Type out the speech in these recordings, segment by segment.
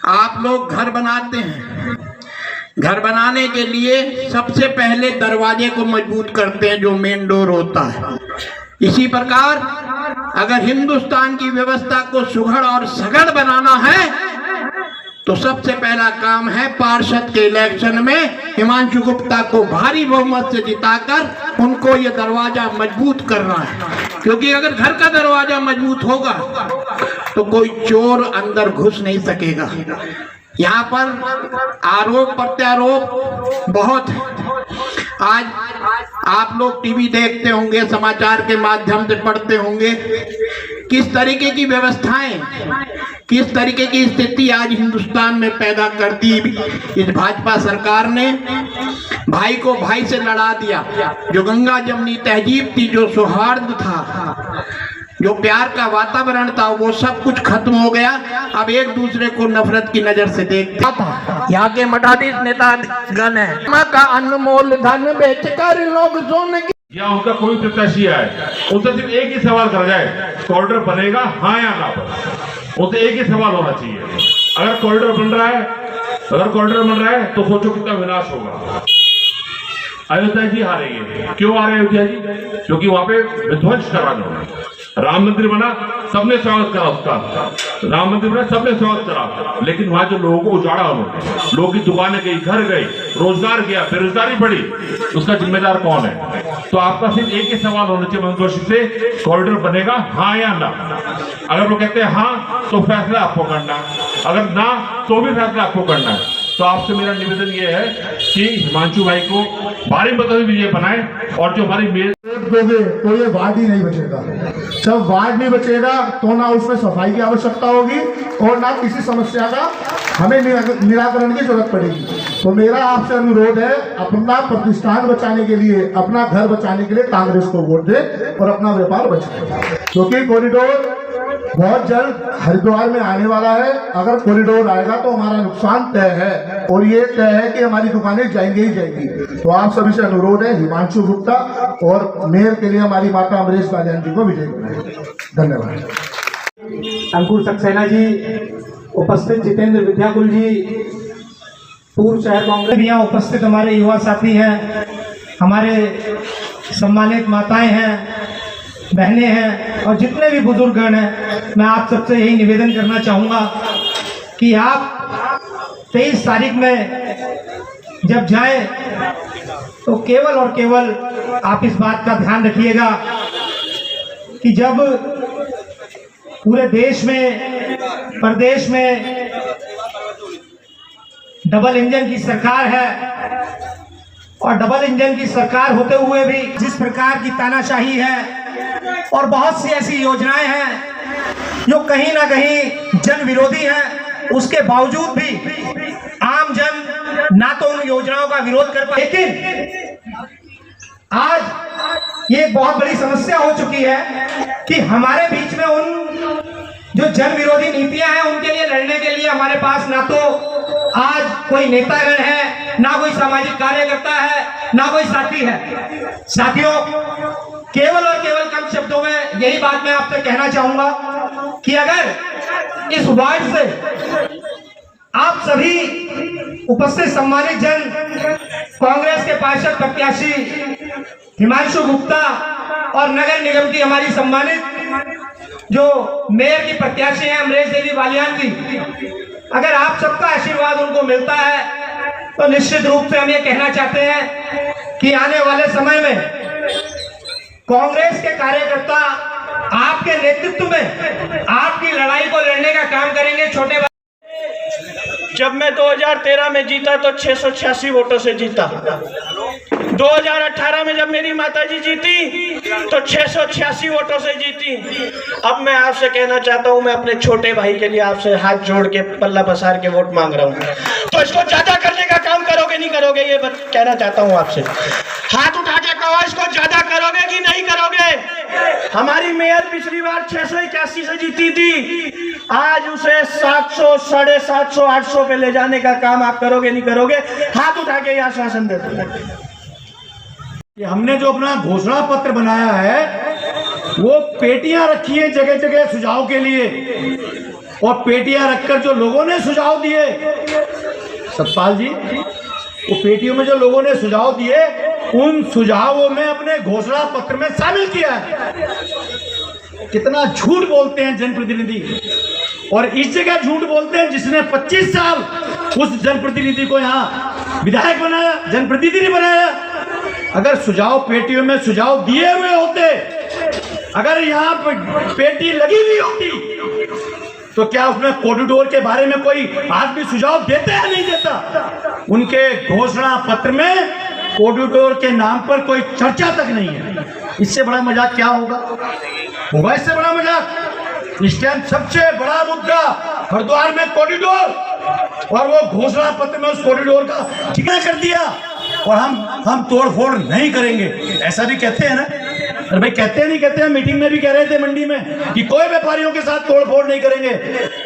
आप लोग घर बनाते हैं, घर बनाने के लिए सबसे पहले दरवाजे को मजबूत करते हैं, जो मेन डोर होता है। इसी प्रकार अगर हिंदुस्तान की व्यवस्था को सुघड़ और सघड़ बनाना है तो सबसे पहला काम है पार्षद के इलेक्शन में हिमांशु गुप्ता को भारी बहुमत से जिताकर उनको ये दरवाजा मजबूत करना है। क्योंकि अगर घर का दरवाजा मजबूत होगा तो कोई चोर अंदर घुस नहीं सकेगा। यहाँ पर आरोप प्रत्यारोप बहुत है। आज आप लोग टीवी देखते होंगे, समाचार के माध्यम से पढ़ते होंगे, किस तरीके की व्यवस्थाएं, किस तरीके की स्थिति आज हिंदुस्तान में पैदा कर दी इस भाजपा सरकार ने। भाई को भाई से लड़ा दिया। जो गंगा जमनी तहजीब थी, जो सौहार्द था, जो प्यार का वातावरण था, वो सब कुछ खत्म हो गया। अब एक दूसरे को नफरत की नजर से देखता था। यहाँ के मठाधीश नेतागण है, माँ का अनमोल धन बेचकर लोग सोने की या उनका कोई प्रत्याशी आए, उनसे सिर्फ एक ही सवाल करा जाए, कॉरिडोर बनेगा हाँ या ना पर। उनसे एक ही सवाल होना चाहिए। अगर कॉरिडोर बन रहा है, तो सोचो कितना विनाश होगा। अयोध्या जी हारेंगे। क्यों आ रहे हैं अयोध्या जी? क्योंकि वहां पे विध्वंस करा गया। राम मंदिर बना, सबने स्वागत करा उसका। राम मंदिर बना, सबने स्वागत करा, लेकिन वहां जो लोगों को उजाड़ा उन्होंने, लोगों की दुकानें गई, घर गए, रोजगार गया, बेरोजगारी बढ़ी, उसका जिम्मेदार कौन है? तो आपका सिर्फ एक ही सवाल होना चाहिए मंत्रियों से, कॉरिडोर बनेगा हाँ या ना। अगर वो कहते हैं हाँ तो फैसला आपको करना है, अगर ना तो भी फैसला आपको करना है। तो आपसे मेरा निवेदन ये है कि हिमांशु भाई को भारी मतों से विजय बनाए, और जो हमारी दोगे तो ये वार्ड ही नहीं बचेगा। जब वार्ड नहीं बचेगा तो ना उसमें सफाई की आवश्यकता होगी और ना किसी समस्या का हमें निराकरण की जरूरत पड़ेगी। तो मेरा आपसे अनुरोध है, अपना प्रतिष्ठान बचाने के लिए, अपना घर बचाने के लिए कांग्रेस को वोट दे और अपना व्यापार बचाए। क्योंकि कॉरिडोर बहुत जल्द हरिद्वार में आने वाला है। अगर कॉरिडोर आएगा तो हमारा नुकसान तय है, और ये तय है कि हमारी दुकानें जाएंगी ही जाएंगी। तो आप सभी से अनुरोध है, हिमांशु गुप्ता और मेयर के लिए हमारी माता अमरीश कालियान जी को विजयी बनाए। धन्यवाद। अंकुर सक्सेना जी, उपस्थित जितेंद्र विद्याकुल जी, पूर्व शहर कांग्रेस, यहाँ उपस्थित हमारे युवा साथी हैं, हमारे सम्मानित माताएं हैं, बहनें हैं, और जितने भी बुजुर्गगण हैं, मैं आप सबसे यही निवेदन करना चाहूँगा कि आप 23 तारीख में जब जाएं तो केवल और केवल आप इस बात का ध्यान रखिएगा कि जब पूरे देश में, प्रदेश में डबल इंजन की सरकार है, और डबल इंजन की सरकार होते हुए भी जिस प्रकार की तानाशाही है और बहुत सी ऐसी योजनाएं हैं जो कहीं ना कहीं जन विरोधी हैं, उसके बावजूद भी आम जन ना तो उन योजनाओं का विरोध कर पाए। लेकिन आज ये एक बहुत बड़ी समस्या हो चुकी है कि हमारे बीच में उन जो जन विरोधी नीतियां हैं उनके लिए लड़ने के लिए हमारे पास ना तो आज कोई नेतागण है, ना कोई सामाजिक कार्यकर्ता है, ना कोई साथी है। साथियों, केवल और केवल कम शब्दों में यही बात मैं आपसे कहना चाहूंगा कि अगर इस वार्ड से आप सभी उपस्थित सम्मानित जन कांग्रेस के पार्षद प्रत्याशी हिमांशु गुप्ता और नगर निगम की हमारी सम्मानित जो मेयर की प्रत्याशी हैं अमरीश देवी बालियान जी, अगर आप सबका आशीर्वाद उनको मिलता है तो निश्चित रूप से हम ये कहना चाहते हैं कि आने वाले समय में कांग्रेस के कार्यकर्ता आपके नेतृत्व में आपकी लड़ाई को लड़ने का काम करेंगे। छोटे जब मैं 2013 में जीता तो 686 वोटों से जीता। 2018 में जब मेरी माताजी जीती तो 686 वोटों से जीती। अब मैं आपसे कहना चाहता हूं, मैं अपने छोटे भाई के लिए आपसे हाथ जोड़ के पल्ला पसार के वोट मांग रहा हूं। तो इसको ज्यादा करने का काम करोगे नहीं करोगे, ये कहना चाहता हूं आपसे। हाथ उठा के कहो, इसको ज्यादा करोगे कि नहीं करोगे? हमारी मेयर पिछली बार 681 से जीती थी, आज उसे 700, 750, 800 पे ले जाने का काम आप करोगे नहीं करोगे? हाथ उठा के आश्वासन देते हैं। कि हमने जो अपना घोषणा पत्र बनाया है वो पेटियां रखी है जगह जगह सुझाव के लिए, और पेटियां रखकर जो लोगों ने सुझाव दिए, सतपाल जी, वो पेटियों में जो लोगों ने सुझाव दिए उन सुझावों में अपने घोषणा पत्र में शामिल किया है। कितना झूठ बोलते हैं जनप्रतिनिधि, और इस जगह झूठ बोलते हैं जिसने 25 साल उस जनप्रतिनिधि को यहाँ विधायक बनाया, जनप्रतिनिधि बनाया। अगर सुझाव पेटियों में सुझाव दिए हुए होते, अगर यहाँ पेटी लगी हुई होती, तो क्या उसमें कॉरिडोर के बारे में कोई आदमी सुझाव देता या नहीं देता? उनके घोषणा पत्र में कॉरिडोर के नाम पर कोई चर्चा तक नहीं है। इससे बड़ा मजाक क्या होगा इससे बड़ा मजाक। इस टाइम सबसे बड़ा मुद्दा हरिद्वार में कॉरिडोर, और वो घोषणा पत्र में उस कॉरिडोर का ठिकाना कर दिया, और हम तोड़ फोड़ नहीं करेंगे, ऐसा भी कहते हैं ना। अरे भाई कहते हैं, मीटिंग में भी कह रहे थे मंडी में कि कोई व्यापारियों के साथ तोड़ फोड़ नहीं करेंगे।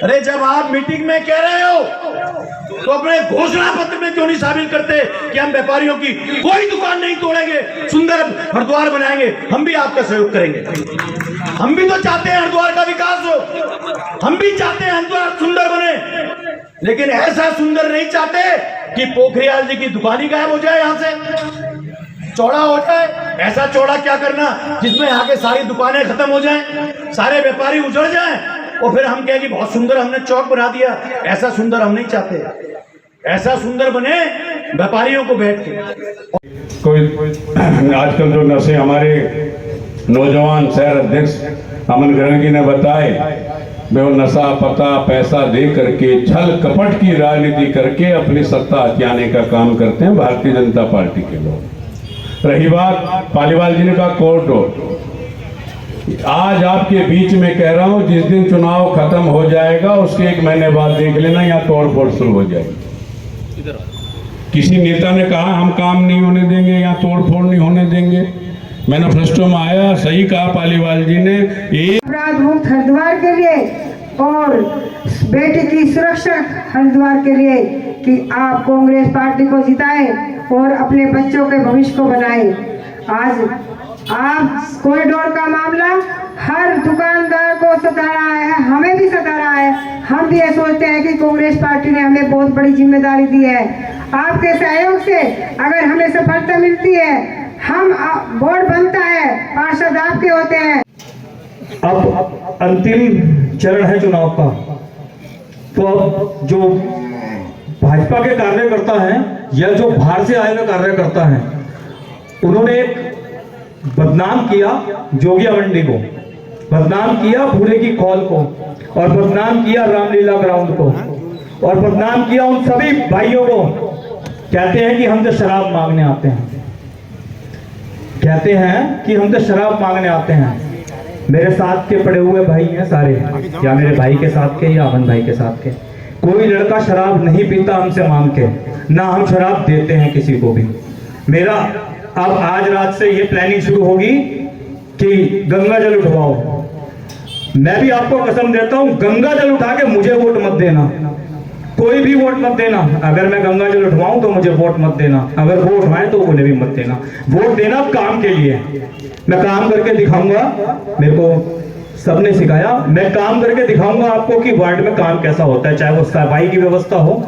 अरे जब आप मीटिंग में कह रहे हो तो अपने घोषणा पत्र में क्यों नहीं शामिल करते कि हम व्यापारियों की कोई दुकान नहीं तोड़ेंगे, सुंदर हरिद्वार बनाएंगे, हम भी आपका सहयोग करेंगे। हम भी तो चाहते हैं हरिद्वार का विकास हो, हम भी चाहते हैं हरिद्वार सुंदर बने, लेकिन ऐसा सुंदर नहीं चाहते कि पोखरियाल जी की दुकान ही गायब हो जाए, यहां से चौड़ा हो जाए। ऐसा चौड़ा क्या करना जिसमें आगे सारी दुकानें खत्म हो जाएं, सारे व्यापारी उजड़ जाएं, और फिर हम कहें कि बहुत सुंदर हमने चौक बना दिया। ऐसा सुंदर हम नहीं चाहते। ऐसा सुंदर बने व्यापारियों को बैठ के। कोई आजकल जो नशे हमारे नौजवान शहर अध्यक्ष अमन गरंगी ने बताए, वे वो नशा पता पैसा दे करके छल कपट की राजनीति करके अपनी सत्ता हथियाने का काम करते हैं भारतीय जनता पार्टी के लोग। रही बात पालीवाल जी ने कहा कॉरिडोर, आज आपके बीच में कह रहा हूं, जिस दिन चुनाव खत्म हो जाएगा उसके 1 महीने बाद देख लेना यहाँ तोड़ फोड़ शुरू हो जाएगी। किसी नेता ने कहा हम काम नहीं होने देंगे, यहाँ तोड़ फोड़ नहीं होने देंगे। मैनिफेस्टो में आया, सही कहा पालीवाल जी ने। अपराध मुक्त हरिद्वार के लिए और बेटी की सुरक्षा हरिद्वार के लिए कि आप कांग्रेस पार्टी को जिताएं और अपने बच्चों के भविष्य को बनाएं। आज आप कॉरिडोर का मामला हर दुकानदार को सता रहा है, हमें भी सता रहा है। हम भी ये सोचते हैं कि कांग्रेस पार्टी ने हमें बहुत बड़ी जिम्मेदारी दी है। आपके सहयोग से अगर हमें सफलता मिलती है, हम बोर्ड बनता है, पार्षद आपके होते हैं। अब अंतिम चरण है चुनाव का, तो अब जो भाजपा के कार्यकर्ता हैं या जो बाहर से आए हुए कार्यकर्ता हैं, उन्होंने बदनाम किया जोगिया मंडी को, बदनाम किया भूरे की कॉल को, और बदनाम किया रामलीला ग्राउंड को, और बदनाम किया उन सभी भाइयों को। कहते हैं कि हम तो शराब मांगने आते हैं, कहते हैं कि हम तो शराब मांगने आते हैं। मेरे साथ के पड़े हुए भाई हैं सारे, या मेरे भाई के साथ के या अमन भाई के साथ के, कोई लड़का शराब नहीं पीता हमसे मांग के, ना हम शराब देते हैं किसी को भी। मेरा अब आज रात से ये प्लानिंग शुरू होगी कि गंगा जल उठवाओ। मैं भी आपको कसम देता हूं, गंगा जल उठा के मुझे वोट मत देना, कोई भी वोट मत देना। अगर मैं गंगा जल उठवाऊं तो मुझे वोट मत देना, अगर वो उठवाएं तो उन्हें भी मत देना। वोट देना काम के लिए, मैं काम करके दिखाऊंगा। मेरे को सबने सिखाया, मैं काम करके दिखाऊंगा आपको कि वार्ड में काम कैसा होता है, चाहे वो सफाई की व्यवस्था हो,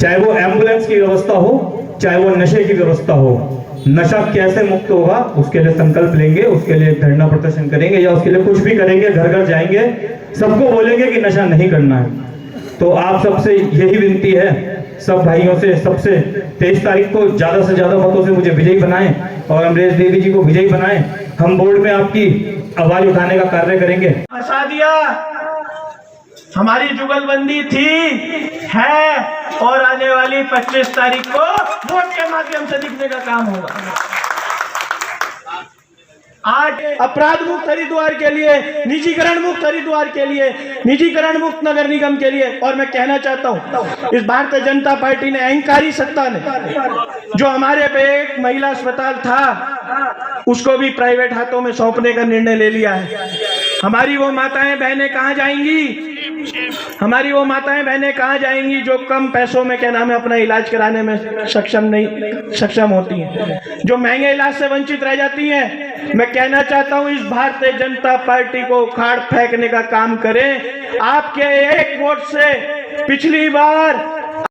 चाहे वो एम्बुलेंस की व्यवस्था हो, चाहे वो नशे की व्यवस्था हो। नशा कैसे मुक्त होगा उसके लिए संकल्प लेंगे, उसके लिए धरना प्रदर्शन करेंगे, या उसके लिए कुछ भी करेंगे, घर घर जाएंगे, सबको बोलेंगे कि नशा नहीं करना है। तो आप सबसे यही विनती है, सब भाइयों से, सबसे 23 तारीख को ज्यादा से ज्यादा मतों से मुझे विजयी बनाएं और अमरेश देवी जी को विजयी बनाएं। हम बोर्ड में आपकी आवाज उठाने का कार्य करेंगे। फंसा दिया, हमारी जुगलबंदी थी, है, और आने वाली 25 तारीख को वोट के माध्यम से दिखने का काम होगा। आज अपराध मुक्त हरिद्वार के लिए, निजीकरण मुक्त हरिद्वार के लिए, निजीकरण मुक्त नगर निगम के लिए, और मैं कहना चाहता हूं, इस भारतीय जनता पार्टी ने, अहंकारी सत्ता ने, जो हमारे पे एक महिला अस्पताल था उसको भी प्राइवेट हाथों में सौंपने का निर्णय ले लिया है। हमारी वो माताएं बहनें कहां जाएंगी? हमारी वो माताएं बहनें कहां जाएंगी जो कम पैसों में, क्या नाम है, अपना इलाज कराने में सक्षम होती हैं, जो महंगे इलाज से वंचित रह जाती हैं। मैं कहना चाहता हूं, इस भारतीय जनता पार्टी को उखाड़ फेंकने का काम करें। आपके एक वोट से पिछली बार